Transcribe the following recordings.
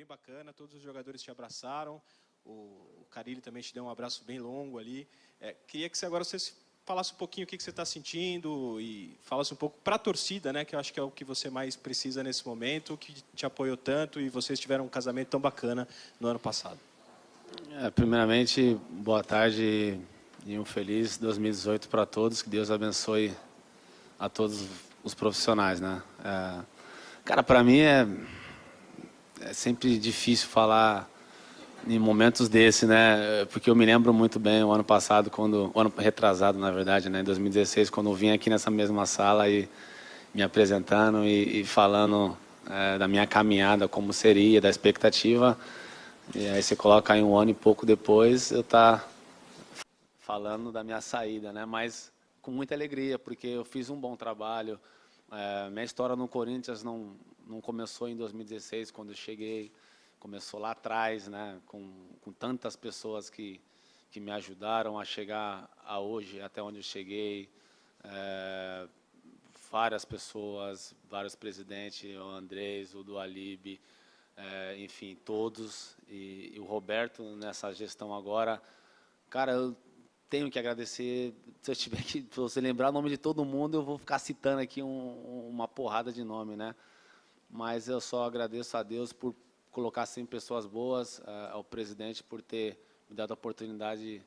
bem bacana, todos os jogadores te abraçaram, o Carille também te deu um abraço bem longo ali. Queria que agora você falasse um pouquinho o que você está sentindo e falasse um pouco para a torcida, né, que eu acho que é o que você mais precisa nesse momento, que te apoiou tanto e vocês tiveram um casamento tão bacana no ano passado. Primeiramente, boa tarde e um feliz 2018 para todos. Que Deus abençoe a todos os profissionais, né? Cara, para mim é sempre difícil falar em momentos desse, né? Porque eu me lembro muito bem o ano passado, o ano retrasado, na verdade, né? Em 2016, quando eu vim aqui nessa mesma sala e me apresentando e falando da minha caminhada, como seria, da expectativa. E aí você coloca aí um ano e pouco depois, eu tá falando da minha saída, né? Mas com muita alegria, porque eu fiz um bom trabalho. Minha história no Corinthians não começou em 2016, quando eu cheguei. Começou lá atrás, né? Com tantas pessoas que me ajudaram a chegar a hoje, até onde eu cheguei. Várias pessoas, vários presidentes, o Andrés, o Dualib, enfim, todos. E o Roberto, nessa gestão agora, cara, eu tenho que agradecer. Se eu tiver que, se você lembrar o nome de todo mundo, eu vou ficar citando aqui uma porrada de nome, né? Mas eu só agradeço a Deus por colocar sempre pessoas boas, ao presidente por ter me dado a oportunidade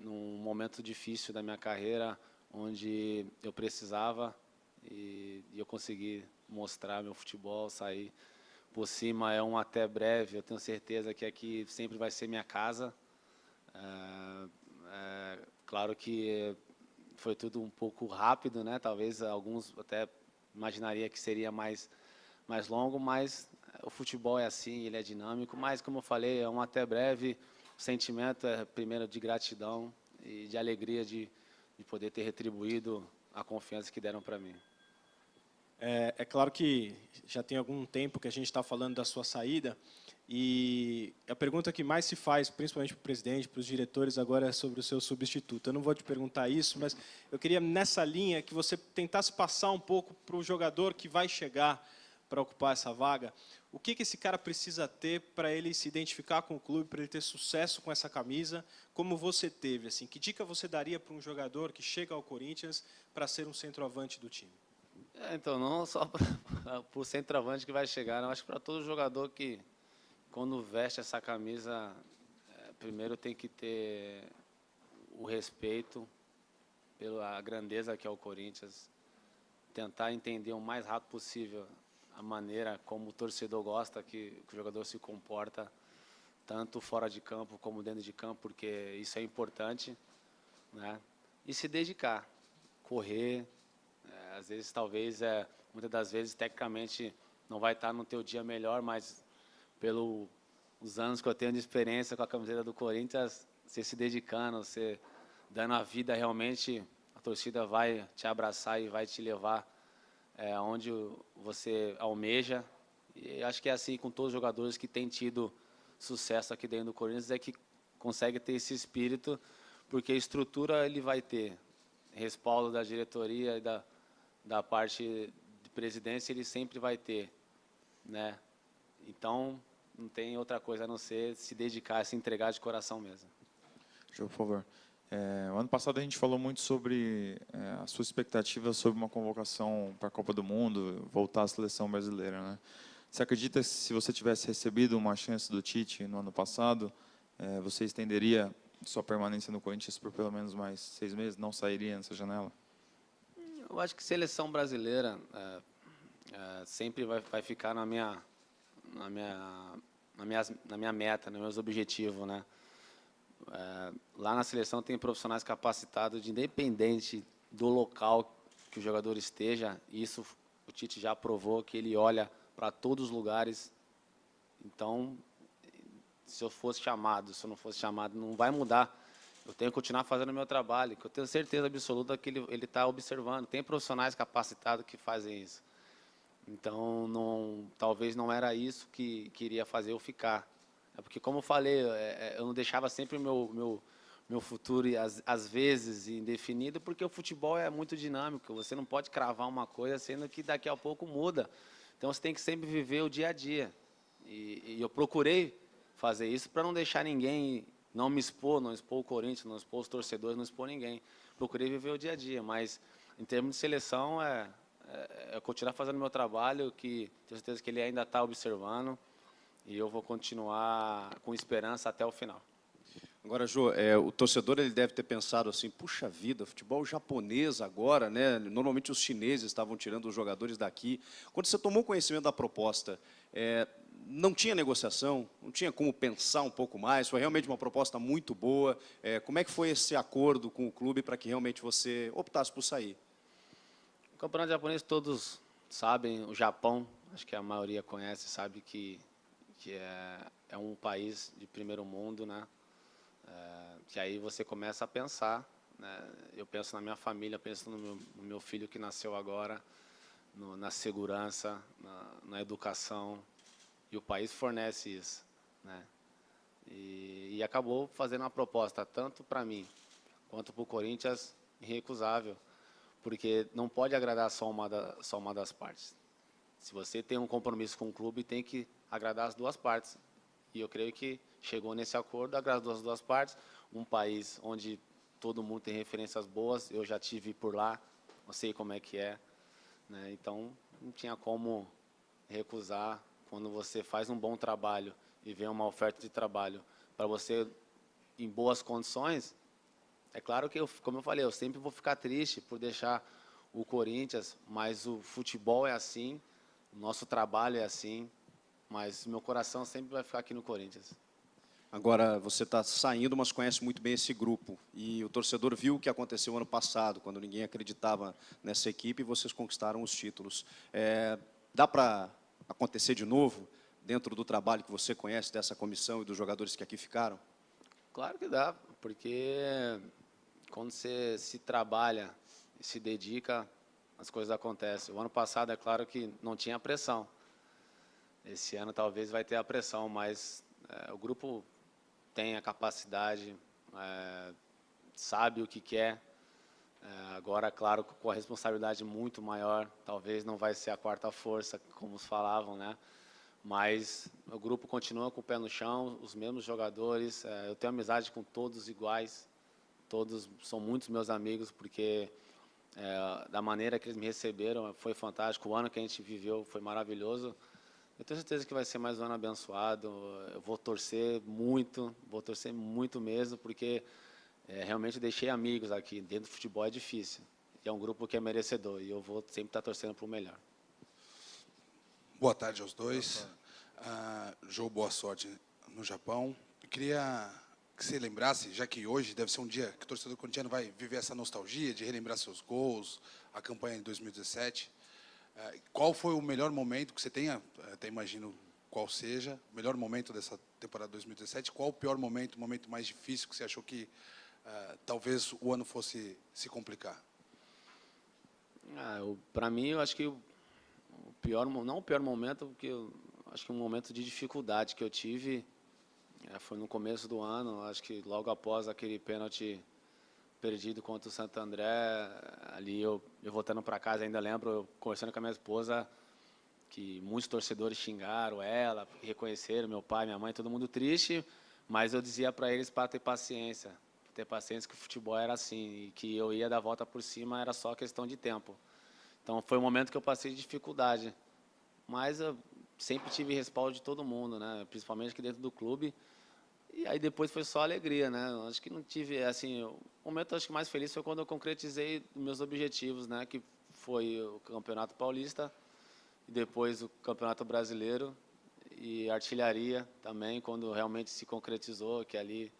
num momento difícil da minha carreira, onde eu precisava e eu consegui mostrar meu futebol, sair por cima. É um até breve, eu tenho certeza que aqui sempre vai ser minha casa. Claro que foi tudo um pouco rápido, né? Talvez alguns até imaginaria que seria mais longo, mas o futebol é assim, ele é dinâmico. Mas, como eu falei, é um até breve. O sentimento é, primeiro, de gratidão e de alegria de poder ter retribuído a confiança que deram para mim. É claro que já tem algum tempo que a gente está falando da sua saída e a pergunta que mais se faz, principalmente para o presidente, para os diretores, agora é sobre o seu substituto. Eu não vou te perguntar isso, mas eu queria, nessa linha, que você tentasse passar um pouco para o jogador que vai chegar para ocupar essa vaga. O que esse cara precisa ter para ele se identificar com o clube, para ele ter sucesso com essa camisa, como você teve? Assim, que dica você daria para um jogador que chega ao Corinthians para ser um centroavante do time? Então, não só para o centroavante que vai chegar, não. Acho que para todo jogador que, quando veste essa camisa, primeiro tem que ter o respeito pela grandeza que é o Corinthians, tentar entender o mais rápido possível a maneira como o torcedor gosta que o jogador se comporta, tanto fora de campo como dentro de campo, porque isso é importante, né? E se dedicar, correr. Às vezes, talvez, muitas das vezes, tecnicamente, não vai estar no teu dia melhor, mas pelos anos que eu tenho de experiência com a camiseta do Corinthians, você se dedicando, você dando a vida realmente, a torcida vai te abraçar e vai te levar onde você almeja. E acho que é assim com todos os jogadores que têm tido sucesso aqui dentro do Corinthians, é que consegue ter esse espírito, porque a estrutura ele vai ter, respaldo da diretoria e da parte de presidência ele sempre vai ter, né? Então, não tem outra coisa a não ser se dedicar, se entregar de coração mesmo. Por favor. O ano passado a gente falou muito sobre a sua expectativa sobre uma convocação para a Copa do Mundo, voltar à seleção brasileira, né? Você acredita que se você tivesse recebido uma chance do Tite no ano passado, você estenderia sua permanência no Corinthians por pelo menos mais 6 meses? Não sairia nessa janela? Eu acho que seleção brasileira sempre vai ficar na minha meta, nos meus objetivos, né? Lá na seleção tem profissionais capacitados, independente do local que o jogador esteja. Isso o Tite já provou que ele olha para todos os lugares. Então, se eu fosse chamado, se eu não fosse chamado, não vai mudar. Eu tenho que continuar fazendo o meu trabalho, que eu tenho certeza absoluta que ele está observando. Tem profissionais capacitados que fazem isso. Então, talvez não era isso que queria fazer eu ficar. Porque, como eu falei, eu não deixava sempre o meu futuro, às vezes, indefinido, porque o futebol é muito dinâmico. Você não pode cravar uma coisa, sendo que daqui a pouco muda. Então, você tem que sempre viver o dia a dia. E eu procurei fazer isso para não deixar ninguém, não me expor, não expor o Corinthians, não expor os torcedores, não expor ninguém. Procurei viver o dia a dia, mas em termos de seleção é continuar fazendo meu trabalho, que tenho certeza que ele ainda está observando, e eu vou continuar com esperança até o final. Agora, Jô, o torcedor ele deve ter pensado assim, puxa vida, futebol japonês agora, né? Normalmente os chineses estavam tirando os jogadores daqui. Quando você tomou conhecimento da proposta, não tinha negociação, não tinha como pensar um pouco mais, foi realmente uma proposta muito boa. Como é que foi esse acordo com o clube para que realmente você optasse por sair? O campeonato japonês todos sabem, o Japão, acho que a maioria conhece, sabe que é um país de primeiro mundo, né? Que aí você começa a pensar, né? Eu penso na minha família, eu penso no meu filho que nasceu agora, na segurança, na educação, e o país fornece isso, né? E acabou fazendo uma proposta, tanto para mim quanto para o Corinthians, irrecusável, porque não pode agradar só uma das partes. Se você tem um compromisso com o clube, tem que agradar as duas partes. E eu creio que chegou nesse acordo, agradou as duas partes. Um país onde todo mundo tem referências boas, eu já tive por lá, eu sei como é que é, né? Então, não tinha como recusar quando você faz um bom trabalho e vem uma oferta de trabalho para você em boas condições. É claro que, como eu falei, eu sempre vou ficar triste por deixar o Corinthians, mas o futebol é assim, o nosso trabalho é assim, mas meu coração sempre vai ficar aqui no Corinthians. Agora, você está saindo, mas conhece muito bem esse grupo. E o torcedor viu o que aconteceu ano passado, quando ninguém acreditava nessa equipe e vocês conquistaram os títulos. Dá para acontecer de novo, dentro do trabalho que você conhece dessa comissão e dos jogadores que aqui ficaram? Claro que dá, porque quando você se trabalha e se dedica, as coisas acontecem. O ano passado, é claro que não tinha pressão. Esse ano talvez vai ter a pressão, mas o grupo tem a capacidade, sabe o que quer. Agora, claro, com a responsabilidade muito maior, talvez não vai ser a quarta força, como falavam, né? Mas o grupo continua com o pé no chão, os mesmos jogadores. Eu tenho amizade com todos iguais, todos são muitos meus amigos, porque da maneira que eles me receberam foi fantástico. O ano que a gente viveu foi maravilhoso. Eu tenho certeza que vai ser mais um ano abençoado. Eu vou torcer muito mesmo, porque realmente deixei amigos aqui. Dentro do futebol é difícil. E é um grupo que é merecedor, e eu vou sempre estar torcendo para o melhor. Boa tarde aos dois. Jô, boa sorte no Japão. Eu queria que você lembrasse, já que hoje deve ser um dia que o torcedor corintiano vai viver essa nostalgia de relembrar seus gols, a campanha de 2017. Qual foi o melhor momento que você tenha, até imagino qual seja, o melhor momento dessa temporada 2017? Qual o pior momento, o momento mais difícil que você achou que talvez o ano fosse se complicar? Para mim, eu acho que o pior, não o pior momento, porque eu acho que um momento de dificuldade que eu tive foi no começo do ano, acho que logo após aquele pênalti perdido contra o Santo André, ali eu voltando para casa, ainda lembro, eu conversando com a minha esposa, que muitos torcedores xingaram ela, reconheceram meu pai, minha mãe, todo mundo triste, mas eu dizia para eles para ter paciência que o futebol era assim, e que eu ia dar a volta por cima, era só questão de tempo. Então foi um momento que eu passei de dificuldade, mas eu sempre tive respaldo de todo mundo, né? Principalmente aqui dentro do clube. E aí depois foi só alegria, né? Acho que não tive, assim, o momento acho que mais feliz foi quando eu concretizei meus objetivos, né? Que foi o Campeonato Paulista e depois o Campeonato Brasileiro e artilharia também, quando realmente se concretizou, que ali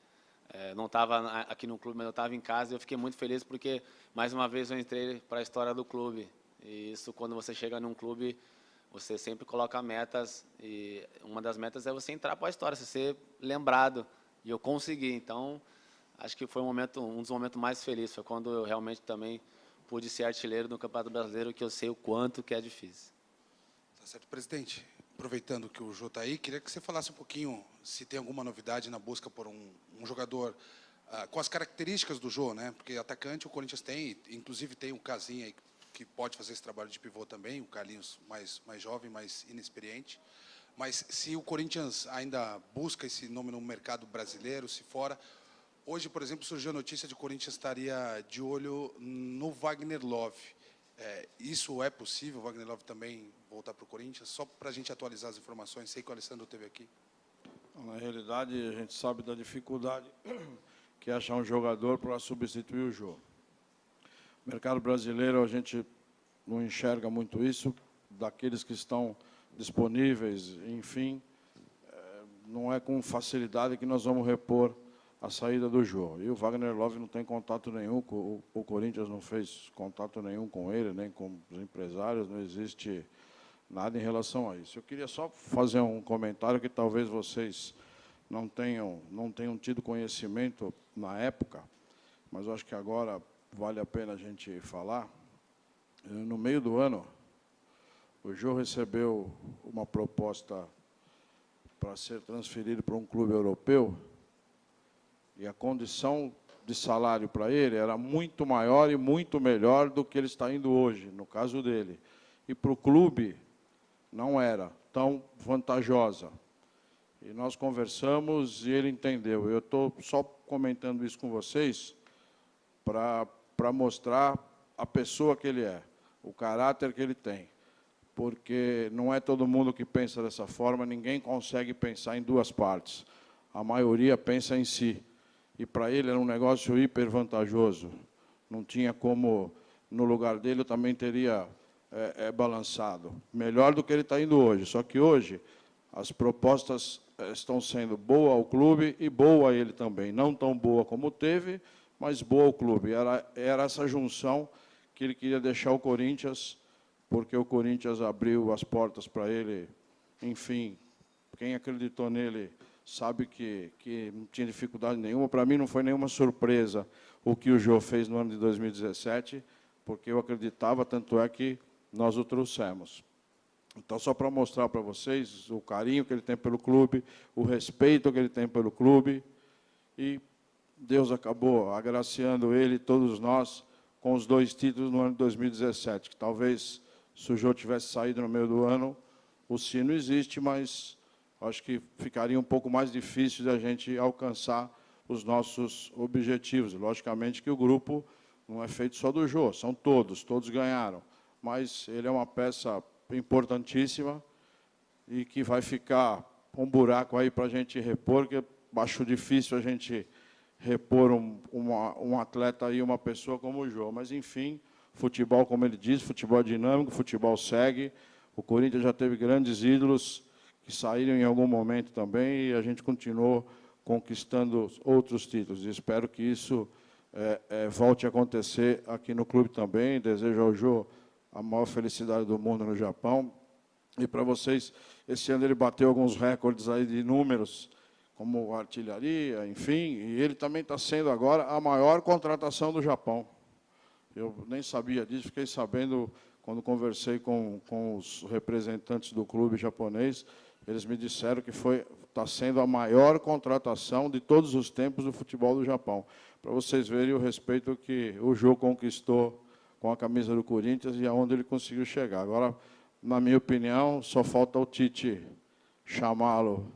não estava aqui no clube, mas eu estava em casa, e eu fiquei muito feliz porque mais uma vez eu entrei para a história do clube. E isso, quando você chega num clube, você sempre coloca metas, e uma das metas é você entrar para a história, ser lembrado, e eu consegui. Então, acho que foi um dos momentos mais felizes, foi quando eu realmente também pude ser artilheiro do Campeonato Brasileiro, que eu sei o quanto que é difícil. Tá certo, presidente. Aproveitando que o Jô está aí, queria que você falasse um pouquinho se tem alguma novidade na busca por um jogador com as características do Jô, né? Porque atacante o Corinthians tem, inclusive tem um Casinha aí que pode fazer esse trabalho de pivô também, o Carlinhos mais jovem, mais inexperiente. Mas se o Corinthians ainda busca esse nome no mercado brasileiro, se fora... Hoje, por exemplo, surgiu a notícia de que o Corinthians estaria de olho no Wagner Love. Isso é possível, o Wagner Love também voltar para o Corinthians? Só para a gente atualizar as informações, sei que o Alessandro esteve aqui. Na realidade, a gente sabe da dificuldade que é achar um jogador para substituir o Jô. No mercado brasileiro, a gente não enxerga muito isso, daqueles que estão disponíveis, enfim, não é com facilidade que nós vamos repor a saída do Jô. E o Wagner Love não tem contato nenhum, o Corinthians não fez contato nenhum com ele, nem com os empresários, não existe nada em relação a isso. Eu queria só fazer um comentário que talvez vocês não tenham tido conhecimento na época, mas eu acho que agora vale a pena a gente falar. No meio do ano, o Jô recebeu uma proposta para ser transferido para um clube europeu, e a condição de salário para ele era muito maior e muito melhor do que ele está indo hoje, no caso dele. E para o clube não era tão vantajosa. E nós conversamos e ele entendeu. Eu estou só comentando isso com vocês para mostrar a pessoa que ele é, o caráter que ele tem. Porque não é todo mundo que pensa dessa forma, ninguém consegue pensar em duas partes. A maioria pensa em si. E para ele era um negócio hiper vantajoso. Não tinha como, no lugar dele, eu também teria balançado. Melhor do que ele está indo hoje. Só que hoje as propostas estão sendo boa ao clube e boa a ele também. Não tão boa como teve, mas boa ao clube. Era essa junção que ele queria deixar o Corinthians, porque o Corinthians abriu as portas para ele. Enfim, quem acreditou nele sabe que não tinha dificuldade nenhuma. Para mim não foi nenhuma surpresa o que o Jô fez no ano de 2017, porque eu acreditava, tanto é que nós o trouxemos. Então, só para mostrar para vocês o carinho que ele tem pelo clube, o respeito que ele tem pelo clube, e Deus acabou agraciando ele e todos nós com os 2 títulos no ano de 2017, que talvez, se o Jô tivesse saído no meio do ano, o sino existe, mas acho que ficaria um pouco mais difícil de a gente alcançar os nossos objetivos. Logicamente que o grupo não é feito só do Jô, são todos ganharam. Mas ele é uma peça importantíssima e que vai ficar um buraco aí para a gente repor, que acho difícil a gente repor um atleta e uma pessoa como o Jô. Mas, enfim, futebol, como ele diz, futebol dinâmico, futebol segue. O Corinthians já teve grandes ídolos que saíram em algum momento também, e a gente continuou conquistando outros títulos. E espero que isso volte a acontecer aqui no clube também. Desejo ao Jô a maior felicidade do mundo no Japão. E para vocês, esse ano ele bateu alguns recordes aí de números, como artilharia, enfim, e ele também está sendo agora a maior contratação do Japão. Eu nem sabia disso, fiquei sabendo quando conversei com os representantes do clube japonês. Eles me disseram que está sendo a maior contratação de todos os tempos do futebol do Japão. Para vocês verem o respeito que o Jô conquistou com a camisa do Corinthians e aonde ele conseguiu chegar. Agora, na minha opinião, só falta o Tite chamá-lo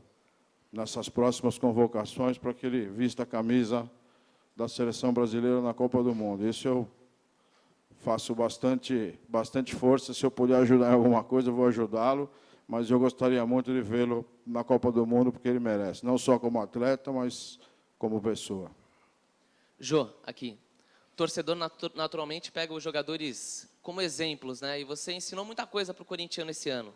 nessas próximas convocações para que ele vista a camisa da seleção brasileira na Copa do Mundo. Isso eu faço bastante força. Se eu puder ajudar em alguma coisa, eu vou ajudá-lo, mas eu gostaria muito de vê-lo na Copa do Mundo, porque ele merece, não só como atleta, mas como pessoa. Jô, aqui. O torcedor naturalmente pega os jogadores como exemplos, né? E você ensinou muita coisa para o corintiano esse ano.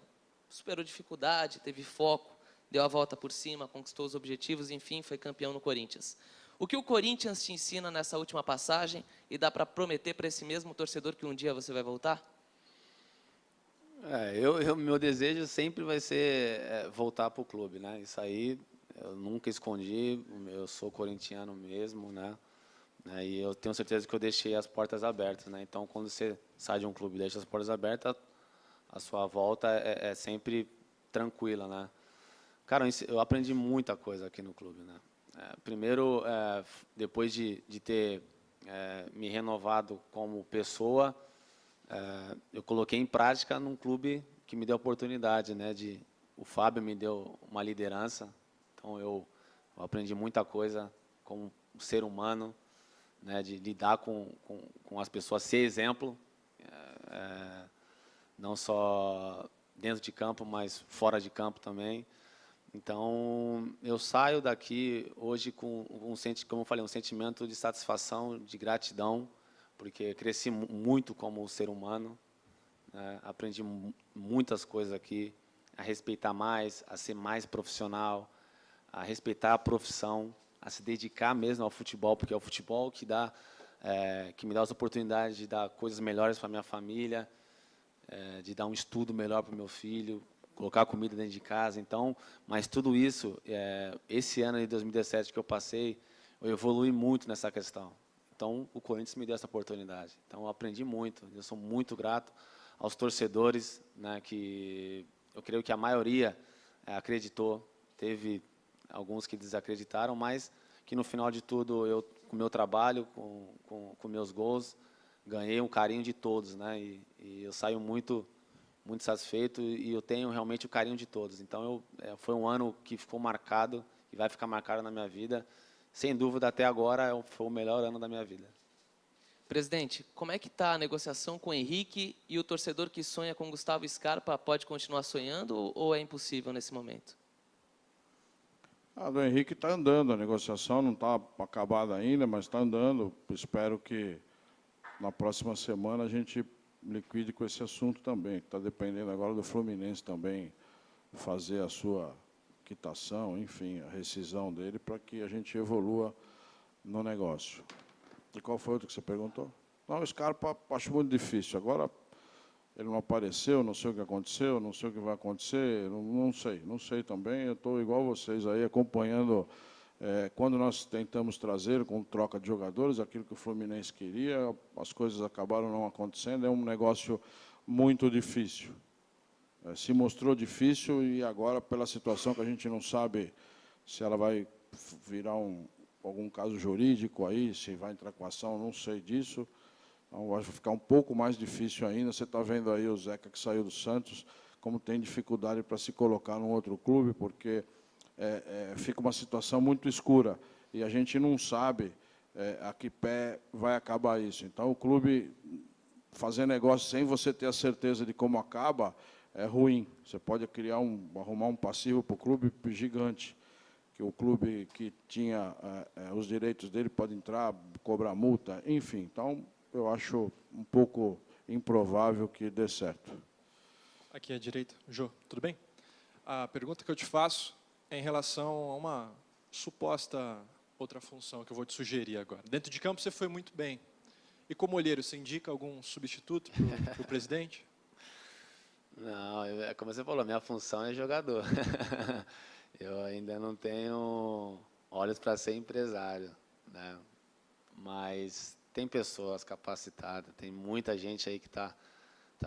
Superou dificuldade, teve foco, deu a volta por cima, conquistou os objetivos, enfim, foi campeão no Corinthians. O que o Corinthians te ensina nessa última passagem e dá para prometer para esse mesmo torcedor que um dia você vai voltar? Meu desejo sempre vai ser voltar para o clube, né? Isso aí eu nunca escondi, eu sou corintiano mesmo, né? E eu tenho certeza que eu deixei as portas abertas, né? Então, quando você sai de um clube e deixa as portas abertas, a sua volta é sempre tranquila, né? Cara, eu aprendi muita coisa aqui no clube, né? Primeiro, depois de ter me renovado como pessoa, eu coloquei em prática num clube que me deu a oportunidade, né, de o Fábio me deu uma liderança, então eu aprendi muita coisa como ser humano, né, de lidar com as pessoas, ser exemplo, não só dentro de campo, mas fora de campo também. Então, eu saio daqui hoje com como eu falei, um sentimento de satisfação, de gratidão, porque cresci muito como ser humano, né? Aprendi muitas coisas aqui, a respeitar mais, a ser mais profissional, a respeitar a profissão, a se dedicar mesmo ao futebol, porque é o futebol que me dá as oportunidades de dar coisas melhores para minha família, de dar um estudo melhor para o meu filho, colocar comida dentro de casa. Então, mas tudo isso, esse ano de 2017 que eu passei, eu evolui muito nessa questão. Então, o Corinthians me deu essa oportunidade. Então, eu aprendi muito. Eu sou muito grato aos torcedores, né, que eu creio que a maioria acreditou. Teve alguns que desacreditaram, mas que no final de tudo, eu, com o meu trabalho, com meus gols, ganhei um carinho de todos, né? E eu saio muito satisfeito e eu tenho realmente o carinho de todos. Então, foi um ano que ficou marcado e vai ficar marcado na minha vida. Sem dúvida, até agora, foi o melhor ano da minha vida. Presidente, como é que está a negociação com o Henrique e o torcedor que sonha com Gustavo Scarpa pode continuar sonhando ou é impossível nesse momento? A do Henrique está andando, a negociação não está acabada ainda, mas está andando. Espero que na próxima semana a gente liquide com esse assunto também. Está dependendo agora do Fluminense também fazer a sua quitação, enfim, a rescisão dele, para que a gente evolua no negócio. E qual foi outro que você perguntou? Não, o Scarpa acho muito difícil. Agora ele não apareceu, não sei o que aconteceu, não sei o que vai acontecer, não sei também. Eu estou igual vocês aí, acompanhando quando nós tentamos trazer, com troca de jogadores, aquilo que o Fluminense queria, as coisas acabaram não acontecendo, é um negócio muito difícil. Se mostrou difícil e agora, pela situação que a gente não sabe se ela vai virar algum caso jurídico aí, se vai entrar com ação, não sei disso. Então, vai ficar um pouco mais difícil ainda. Você está vendo aí o Zeca que saiu do Santos, como tem dificuldade para se colocar num outro clube, porque fica uma situação muito escura e a gente não sabe a que pé vai acabar isso. Então, o clube fazer negócio sem você ter a certeza de como acaba é ruim. Você pode arrumar um passivo para o clube gigante, que o clube que tinha os direitos dele pode entrar, cobrar multa, enfim. Então, eu acho um pouco improvável que dê certo. Aqui à direita, Jô, tudo bem? A pergunta que eu te faço é em relação a uma suposta outra função que eu vou te sugerir agora. Dentro de campo você foi muito bem. E como olheiro, você indica algum substituto para o presidente? Não, como você falou, minha função é jogador. Eu ainda não tenho olhos para ser empresário, né? Mas tem pessoas capacitadas, tem muita gente aí que está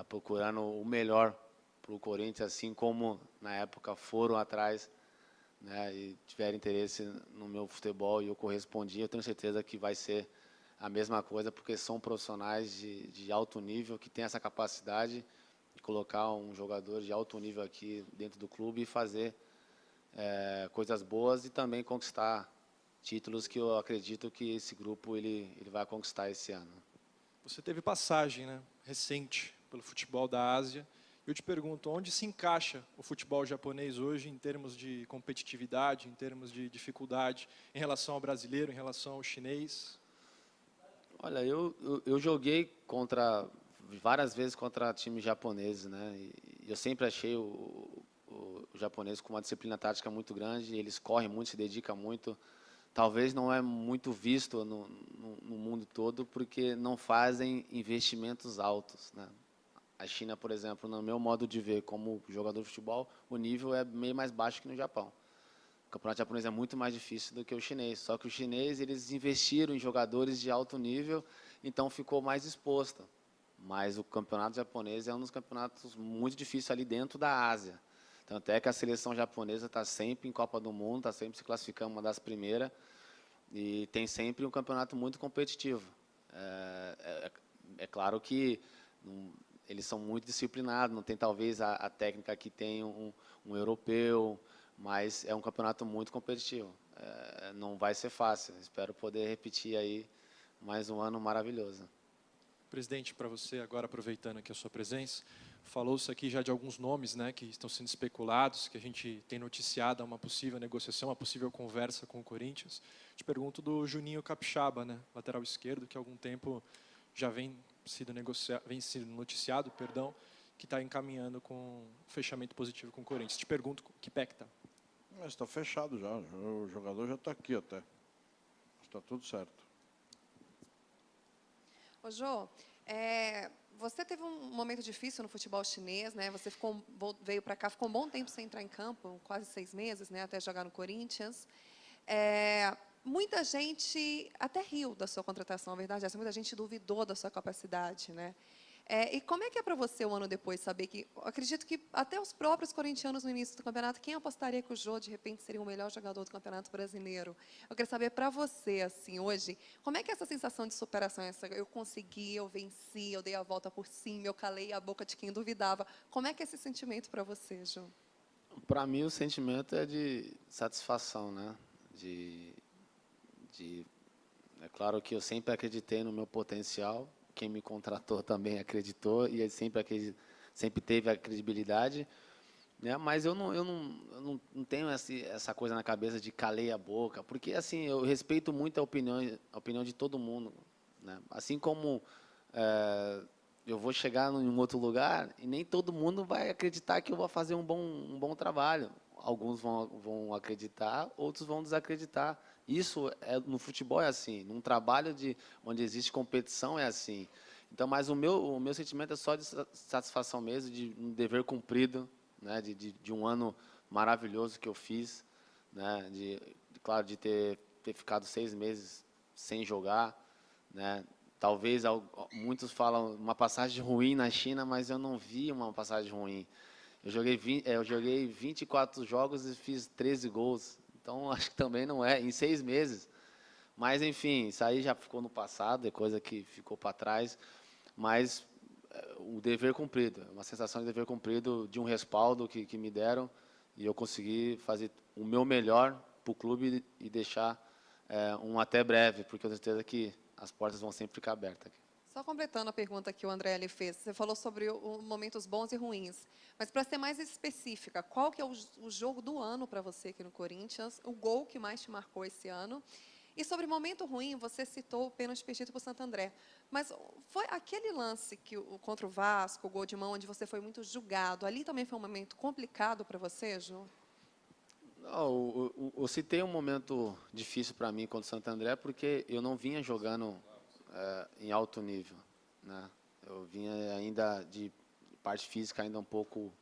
procurando o melhor para o Corinthians, assim como na época foram atrás, né, e tiveram interesse no meu futebol e eu correspondi. Eu tenho certeza que vai ser a mesma coisa, porque são profissionais de alto nível que têm essa capacidade de colocar um jogador de alto nível aqui dentro do clube e fazer coisas boas e também conquistar títulos que eu acredito que esse grupo ele vai conquistar esse ano. Você teve passagem, né, recente pelo futebol da Ásia. Eu te pergunto, onde se encaixa o futebol japonês hoje em termos de competitividade, em termos de dificuldade, em relação ao brasileiro, em relação ao chinês? Olha, eu joguei várias vezes contra times japoneses, né? E eu sempre achei o japonês com uma disciplina tática muito grande. Eles correm muito, se dedicam muito. Talvez não é muito visto no mundo todo porque não fazem investimentos altos, né? A China, por exemplo, no meu modo de ver como jogador de futebol, o nível é meio mais baixo que no Japão. O campeonato japonês é muito mais difícil do que o chinês. Só que o chinês, eles investiram em jogadores de alto nível, então ficou mais exposto. Mas o campeonato japonês é um dos campeonatos muito difíceis ali dentro da Ásia. Tanto é que a seleção japonesa está sempre em Copa do Mundo, está sempre se classificando uma das primeiras, e tem sempre um campeonato muito competitivo. É claro que eles são muito disciplinados, não tem talvez a técnica que tem um europeu, mas é um campeonato muito competitivo. Não vai ser fácil. Espero poder repetir aí mais um ano maravilhoso. Presidente, para você, agora aproveitando aqui a sua presença, falou-se aqui já de alguns nomes, né, que estão sendo especulados, que a gente tem noticiado uma possível negociação, uma possível conversa com o Corinthians. Te pergunto do Juninho Capixaba, né, lateral esquerdo, que há algum tempo já vem sendo noticiado, que está encaminhando com um fechamento positivo com o Corinthians. Te pergunto que pé que está. Mas está fechado já, o jogador já está aqui até. Está tudo certo. Ô, Jô, você teve um momento difícil no futebol chinês, né? Você veio para cá, ficou um bom tempo sem entrar em campo, quase 6 meses, né? Até jogar no Corinthians. Muita gente até riu da sua contratação, a verdade é essa. Muita gente duvidou da sua capacidade, né? E como é que é para você, um ano depois, saber que... Acredito que até os próprios corintianos, no início do campeonato, quem apostaria que o Jô, de repente, seria o melhor jogador do Campeonato Brasileiro? Eu quero saber, para você, assim, hoje, como é que é essa sensação de superação? Eu consegui, eu venci, eu dei a volta por cima, eu calei a boca de quem duvidava. Como é que é esse sentimento para você, Jô? Para mim, o sentimento é de satisfação, né? É claro que eu sempre acreditei no meu potencial. Quem me contratou também acreditou e ele sempre teve a credibilidade, né? Mas eu não tenho essa coisa na cabeça de calei a boca, porque assim eu respeito muito a opinião de todo mundo, né? Assim como eu vou chegar em um outro lugar e nem todo mundo vai acreditar que eu vou fazer um bom trabalho. Alguns vão acreditar, outros vão desacreditar. Isso no futebol é assim, num trabalho onde existe competição é assim. Então, mas o meu sentimento é só de satisfação mesmo, de um dever cumprido, né, de um ano maravilhoso que eu fiz, né, claro, de ter ficado 6 meses sem jogar, né. Talvez muitos falam uma passagem ruim na China, mas eu não vi uma passagem ruim. Eu joguei 24 jogos e fiz 13 gols. Então, acho que também não é, em 6 meses. Mas, enfim, isso aí já ficou no passado, é coisa que ficou para trás. Mas o dever cumprido, uma sensação de dever cumprido, de um respaldo que me deram. E eu consegui fazer o meu melhor para o clube e deixar um até breve, porque eu tenho certeza que as portas vão sempre ficar abertas aqui. Só completando a pergunta que o André lhe fez, você falou sobre momentos bons e ruins, mas para ser mais específica, qual que é o jogo do ano para você aqui no Corinthians, o gol que mais te marcou esse ano? E sobre momento ruim, você citou o pênalti perdido para o Santo André, mas foi aquele lance contra o Vasco, o gol de mão, onde você foi muito julgado, ali também foi um momento complicado para você, Jô? Não, eu citei um momento difícil para mim contra o Santo André, porque eu não vinha jogando em alto nível, né? Eu vinha ainda de parte física ainda um pouco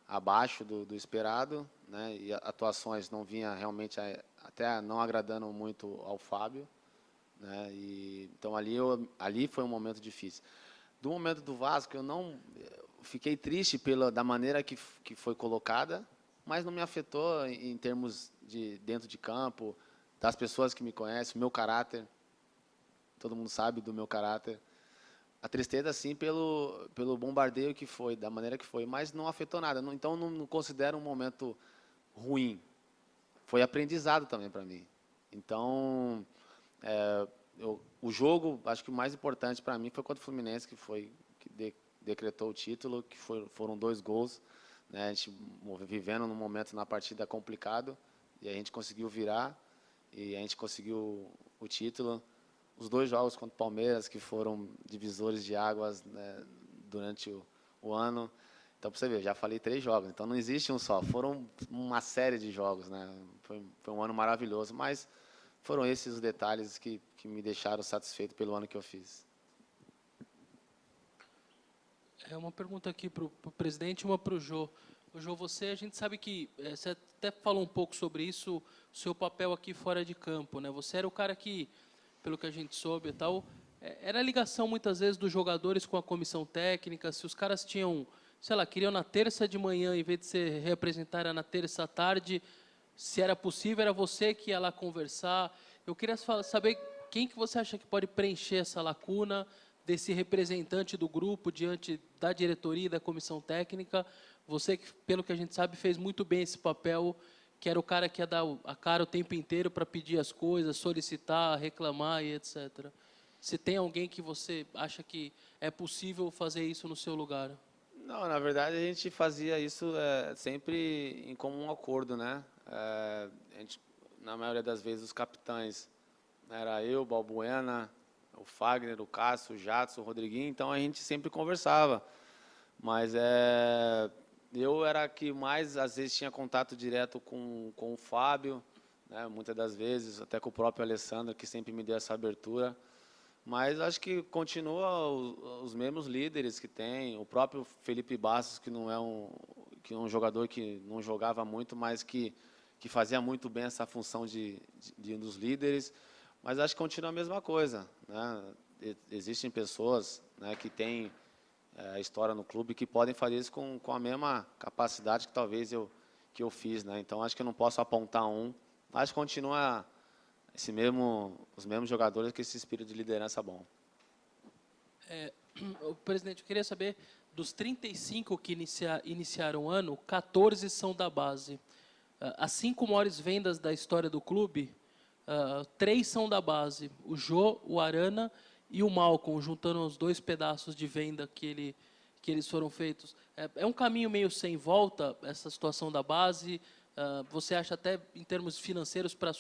abaixo do esperado, né? E atuações não vinha realmente até não agradando muito ao Fábio, né? Então ali foi um momento difícil. Do momento do Vasco eu fiquei triste da maneira que foi colocada, mas não me afetou em termos de dentro de campo, das pessoas que me conhecem, o meu caráter. Todo mundo sabe do meu caráter. A tristeza, sim, pelo bombardeio que foi, da maneira que foi, mas não afetou nada. Então, não considero um momento ruim. Foi aprendizado também para mim. Então, o jogo, acho que o mais importante para mim foi contra o Fluminense, que decretou o título, que foram 2 gols. Né? A gente vivendo num momento na partida complicado, e a gente conseguiu virar, e a gente conseguiu o título. Os 2 jogos contra o Palmeiras, que foram divisores de águas, né, durante o ano. Então, para você ver, já falei 3 jogos, então não existe um só, foram uma série de jogos, né? Foi um ano maravilhoso, mas foram esses os detalhes que me deixaram satisfeito pelo ano que eu fiz. Uma pergunta aqui para o presidente e uma para o Jô. O Jô, a gente sabe que, você até falou um pouco sobre isso, o seu papel aqui fora de campo, né? Você era o cara que, pelo que a gente soube e tal, era a ligação muitas vezes dos jogadores com a comissão técnica, se os caras tinham, sei lá, queriam na terça de manhã, em vez de ser representar, era na terça à tarde, se era possível, era você que ia lá conversar. Eu queria saber quem que você acha que pode preencher essa lacuna, desse representante do grupo diante da diretoria e da comissão técnica. Você, pelo que a gente sabe, fez muito bem esse papel, que era o cara que ia dar a cara o tempo inteiro para pedir as coisas, solicitar, reclamar e etc. Se tem alguém que você acha que é possível fazer isso no seu lugar? Não, na verdade a gente fazia isso sempre em comum acordo, né? A gente, na maioria das vezes os capitães era eu, Balbuena, o Fagner, o Cássio, o Jadson, o Rodriguinho, então a gente sempre conversava. Mas eu era que mais, às vezes, tinha contato direto com o Fábio, né? Muitas das vezes, até com o próprio Alessandro, que sempre me deu essa abertura. Mas acho que continua os mesmos líderes que tem, o próprio Felipe Bastos, que não é um jogador que não jogava muito, mas que fazia muito bem essa função de um dos líderes. Mas acho que continua a mesma coisa, né? Existem pessoas, né, que têm história no clube que podem fazer isso com a mesma capacidade que talvez eu fiz, né? Então acho que eu não posso apontar um. Acho que continua os mesmos jogadores com esse espírito de liderança bom. Presidente, eu queria saber, dos 35 que iniciaram o ano, 14 são da base. As 5 maiores vendas da história do clube, 3 são da base. O Jô, o Arana e o Malcom, juntando os 2 pedaços de venda que eles foram feitos. É um caminho meio sem volta, essa situação da base. Você acha até em termos financeiros para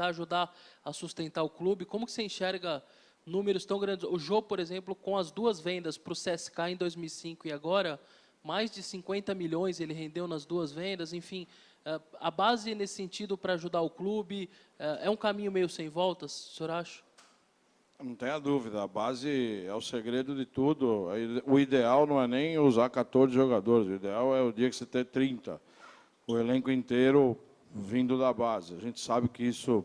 ajudar a sustentar o clube? Como que você enxerga números tão grandes? O Jô, por exemplo, com as 2 vendas para o CSKA em 2005 e agora, mais de 50 milhões ele rendeu nas 2 vendas. Enfim, a base nesse sentido para ajudar o clube é um caminho meio sem voltas, o senhor acha? Não tenha dúvida, a base é o segredo de tudo. O ideal não é nem usar 14 jogadores, o ideal é o dia que você ter 30. O elenco inteiro vindo da base. A gente sabe que isso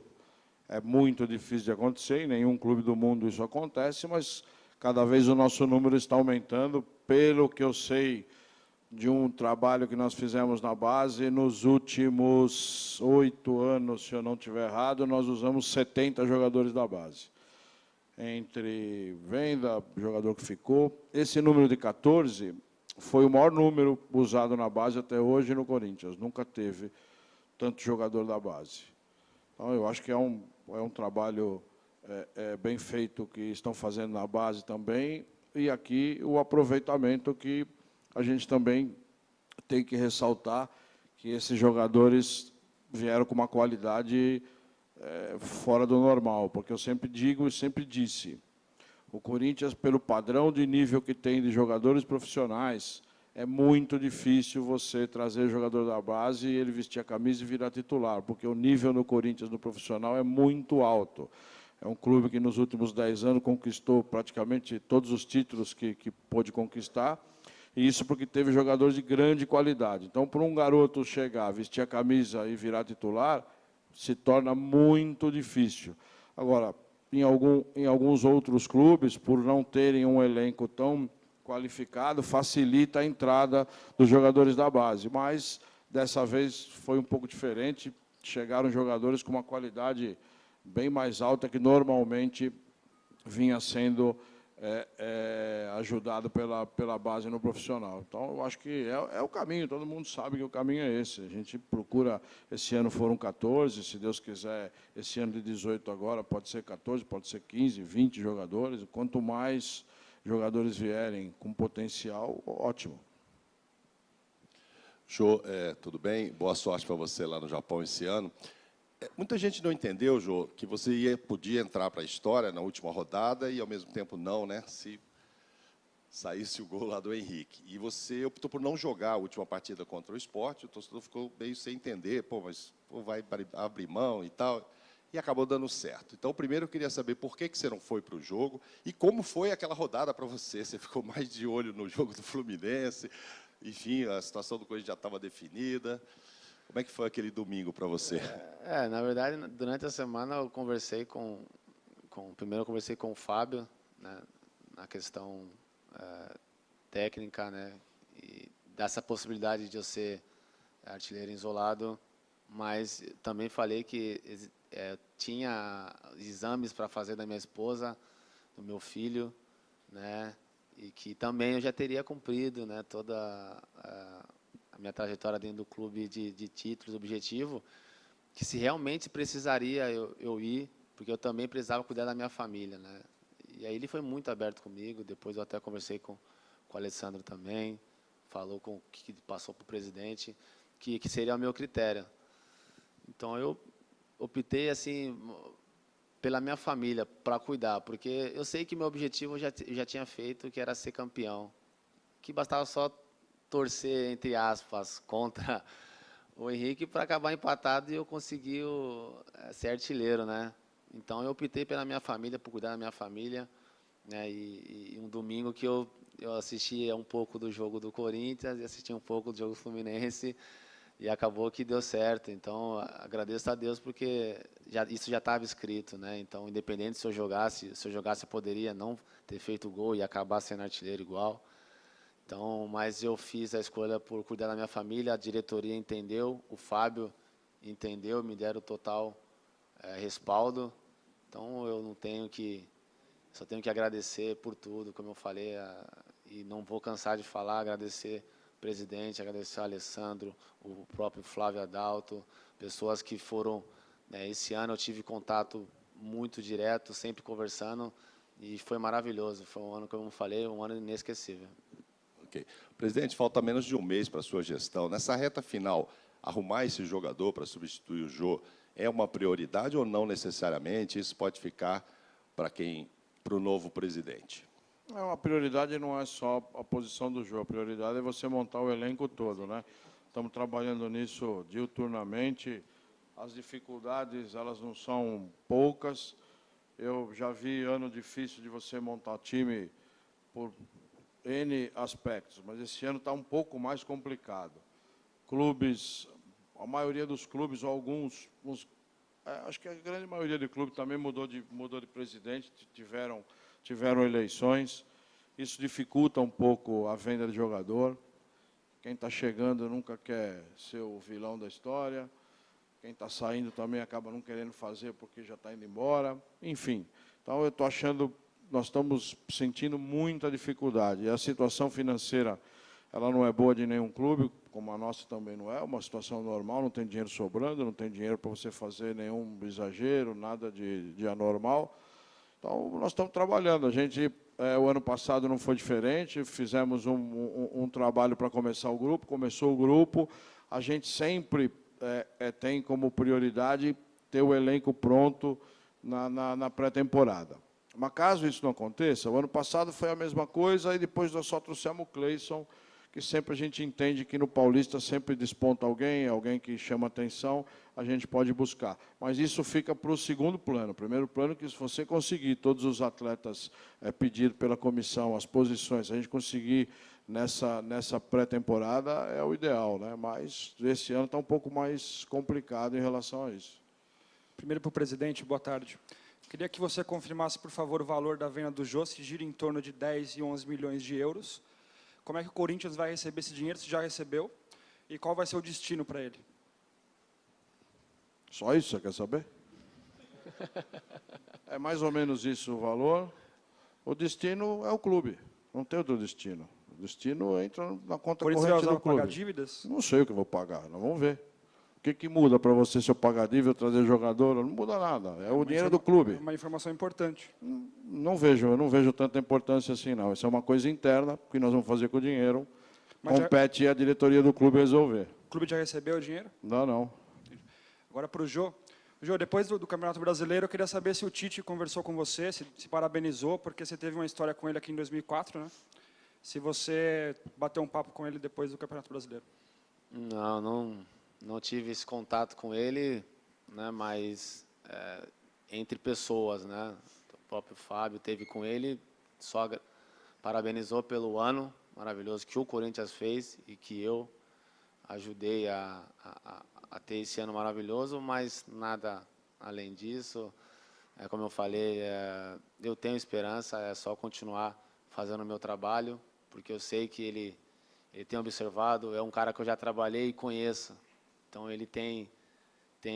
é muito difícil de acontecer, em nenhum clube do mundo isso acontece, mas cada vez o nosso número está aumentando. Pelo que eu sei de um trabalho que nós fizemos na base, nos últimos 8 anos, se eu não estiver errado, nós usamos 70 jogadores da base. Entre venda, jogador que ficou. Esse número de 14... foi o maior número usado na base até hoje no Corinthians. Nunca teve tanto jogador da base. Então, eu acho que é um trabalho bem feito que estão fazendo na base também. E aqui o aproveitamento que a gente também tem que ressaltar, que esses jogadores vieram com uma qualidade fora do normal. Porque eu sempre digo e sempre disse, o Corinthians, pelo padrão de nível que tem de jogadores profissionais, é muito difícil você trazer jogador da base e ele vestir a camisa e virar titular, porque o nível no Corinthians, no profissional, é muito alto. É um clube que, nos últimos 10 anos, conquistou praticamente todos os títulos que pôde conquistar, e isso porque teve jogadores de grande qualidade. Então, para um garoto chegar, vestir a camisa e virar titular, se torna muito difícil. Agora, em alguns outros clubes, por não terem um elenco tão qualificado, facilita a entrada dos jogadores da base. Mas, dessa vez, foi um pouco diferente. Chegaram jogadores com uma qualidade bem mais alta que normalmente vinha sendo ajudado pela base no profissional. Então, eu acho que é o caminho, todo mundo sabe que o caminho é esse. A gente procura, esse ano foram 14, se Deus quiser, esse ano de 18 agora, pode ser 14, pode ser 15, 20 jogadores. Quanto mais jogadores vierem com potencial, ótimo. Jô, tudo bem? Boa sorte para você lá no Japão esse ano. Muita gente não entendeu, Jô, que você podia entrar para a história na última rodada e, ao mesmo tempo, não, né? Se saísse o gol lá do Henrique. E você optou por não jogar a última partida contra o Sport, o torcedor ficou meio sem entender, mas vai abrir mão e tal, e acabou dando certo. Então, primeiro eu queria saber por que você não foi para o jogo e como foi aquela rodada para você. Você ficou mais de olho no jogo do Fluminense, enfim, a situação do Corinthians já estava definida. Como é que foi aquele domingo para você? Na verdade, durante a semana eu conversei primeiro eu conversei com o Fábio, né, na questão técnica, né, e dessa possibilidade de eu ser artilheiro isolado, mas também falei que tinha exames para fazer da minha esposa, do meu filho, né? E que também eu já teria cumprido, né, toda a minha trajetória dentro do clube de títulos, objetivo, que se realmente precisaria eu ir, porque eu também precisava cuidar da minha família, né? E aí ele foi muito aberto comigo, depois eu até conversei com o Alessandro também, falou com que passou para o presidente, que seria o meu critério. Então eu optei assim pela minha família, para cuidar, porque eu sei que meu objetivo eu já tinha feito, que era ser campeão, que bastava só torcer, entre aspas, contra o Henrique para acabar empatado e eu conseguir ser artilheiro, né? Então eu optei pela minha família, por cuidar da minha família, né? E um domingo que eu assistia um pouco do jogo do Corinthians e assisti um pouco do jogo do Fluminense e acabou que deu certo. Então agradeço a Deus porque isso já estava escrito, né? Então independente se eu jogasse eu poderia não ter feito gol e acabar sendo artilheiro igual. Então, mas eu fiz a escolha por cuidar da minha família, a diretoria entendeu, o Fábio entendeu, me deram total respaldo. Então, só tenho que agradecer por tudo, como eu falei, e não vou cansar de falar, agradecer o presidente, agradecer ao Alessandro, o próprio Flávio Adalto, pessoas que foram, esse ano eu tive contato muito direto, sempre conversando, e foi maravilhoso, foi um ano, como eu falei, um ano inesquecível. Ok. Presidente, falta menos de um mês para a sua gestão. Nessa reta final, arrumar esse jogador para substituir o Jô é uma prioridade ou não necessariamente? Isso pode ficar para o novo presidente? A prioridade não é só a posição do Jô, a prioridade é você montar o elenco todo, né? Estamos trabalhando nisso diuturnamente. As dificuldades, elas não são poucas. Eu já vi ano difícil de você montar time por N aspectos, mas esse ano está um pouco mais complicado. Clubes, a maioria dos clubes, ou alguns, acho que a grande maioria de clubes também mudou de presidente, tiveram eleições. Isso dificulta um pouco a venda de jogador. Quem está chegando nunca quer ser o vilão da história. Quem está saindo também acaba não querendo fazer porque já está indo embora. Enfim, então eu estou achando... Nós estamos sentindo muita dificuldade. E a situação financeira, ela não é boa de nenhum clube, como a nossa também não é, uma situação normal, não tem dinheiro sobrando, não tem dinheiro para você fazer nenhum exagero, nada de anormal. Então, nós estamos trabalhando. O ano passado não foi diferente, fizemos um trabalho para começar o grupo, começou o grupo, a gente sempre tem como prioridade ter o elenco pronto na pré-temporada. Mas caso isso não aconteça, o ano passado foi a mesma coisa e depois nós só trouxemos o Cleison, que sempre a gente entende que no Paulista sempre desponta alguém que chama atenção, a gente pode buscar. Mas isso fica para o segundo plano. O primeiro plano é que se você conseguir todos os atletas pedir pela comissão as posições, a gente conseguir nessa pré-temporada é o ideal, né? Mas esse ano está um pouco mais complicado em relação a isso. Primeiro para o presidente, boa tarde. Queria que você confirmasse, por favor, o valor da venda do Jô, se gira em torno de 10 e 11 milhões de euros. Como é que o Corinthians vai receber esse dinheiro, se já recebeu, e qual vai ser o destino para ele? Só isso você quer saber? É mais ou menos isso o valor. O destino é o clube, não tem outro destino. O destino entra na conta corrente do clube. Vai pagar dívidas? Não sei o que eu vou pagar, nós vamos ver. O que muda para você se eu pagar dívida, trazer jogador? Não muda nada, é o dinheiro do clube. É uma informação importante. Eu não vejo tanta importância assim, não. Isso é uma coisa interna, que nós vamos fazer com o dinheiro. Mas compete a diretoria do clube resolver. O clube já recebeu o dinheiro? Não. Agora para o Jô. Jô, depois do Campeonato Brasileiro, eu queria saber se o Tite conversou com você, se parabenizou, porque você teve uma história com ele aqui em 2004, né? Se você bateu um papo com ele depois do Campeonato Brasileiro. Não tive esse contato com ele, né, mas entre pessoas, né? O próprio Fábio teve com ele, só parabenizou pelo ano maravilhoso que o Corinthians fez e que eu ajudei a ter esse ano maravilhoso, mas nada além disso. Como eu falei, eu tenho esperança, é só continuar fazendo o meu trabalho, porque eu sei que ele tem observado, é um cara que eu já trabalhei e conheço. Então, ele tem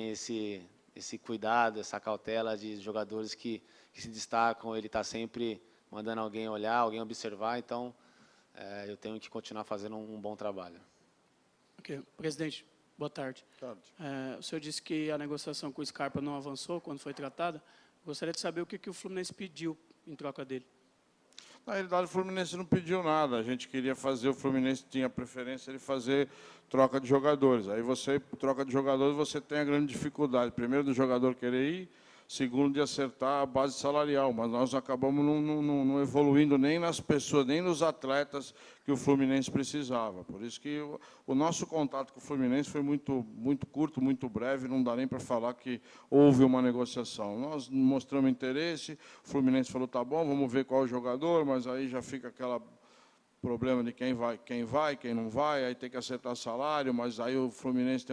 esse cuidado, essa cautela de jogadores que se destacam, ele está sempre mandando alguém olhar, alguém observar, então eu tenho que continuar fazendo um bom trabalho. Ok. Presidente, boa tarde. O senhor disse que a negociação com o Scarpa não avançou quando foi tratada. Gostaria de saber o que o Fluminense pediu em troca dele. Na realidade, o Fluminense não pediu nada. A gente queria fazer, o Fluminense tinha preferência de fazer troca de jogadores. Aí você, troca de jogadores, você tem a grande dificuldade. Primeiro, do jogador querer ir. Segundo, de acertar a base salarial. Mas nós acabamos não evoluindo nem nas pessoas, nem nos atletas que o Fluminense precisava. Por isso que o nosso contato com o Fluminense foi muito curto, muito breve. Não dá nem para falar que houve uma negociação. Nós mostramos interesse, o Fluminense falou, tá bom, vamos ver qual é o jogador, mas aí já fica aquele problema de quem vai, quem não vai, aí tem que acertar salário, mas aí o Fluminense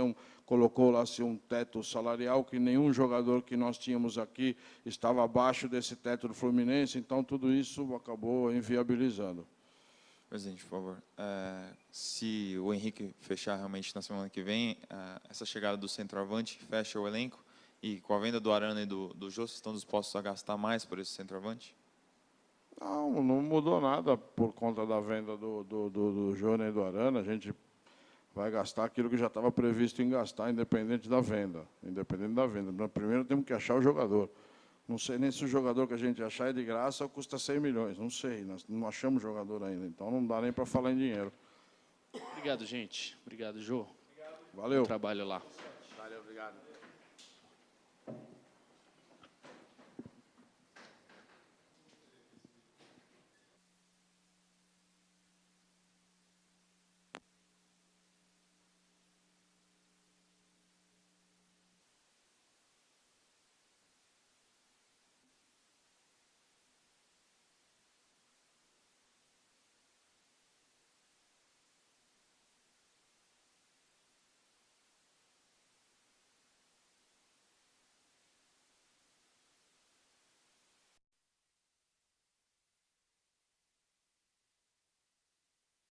colocou lá assim, um teto salarial que nenhum jogador que nós tínhamos aqui estava abaixo desse teto do Fluminense, então tudo isso acabou inviabilizando. Presidente, por favor. Se o Henrique fechar realmente na semana que vem, essa chegada do centroavante fecha o elenco, e com a venda do Arana e do Jô, vocês estão dispostos a gastar mais por esse centroavante? Não mudou nada por conta da venda do Jônia e do Arana. A gente vai gastar aquilo que já estava previsto em gastar, independente da venda. Independente da venda. Primeiro temos que achar o jogador. Não sei nem se o jogador que a gente achar é de graça ou custa 100 milhões. Não sei, nós não achamos jogador ainda. Então não dá nem para falar em dinheiro. Obrigado, gente. Obrigado, Jô. Valeu. Bom trabalho lá. Valeu, obrigado.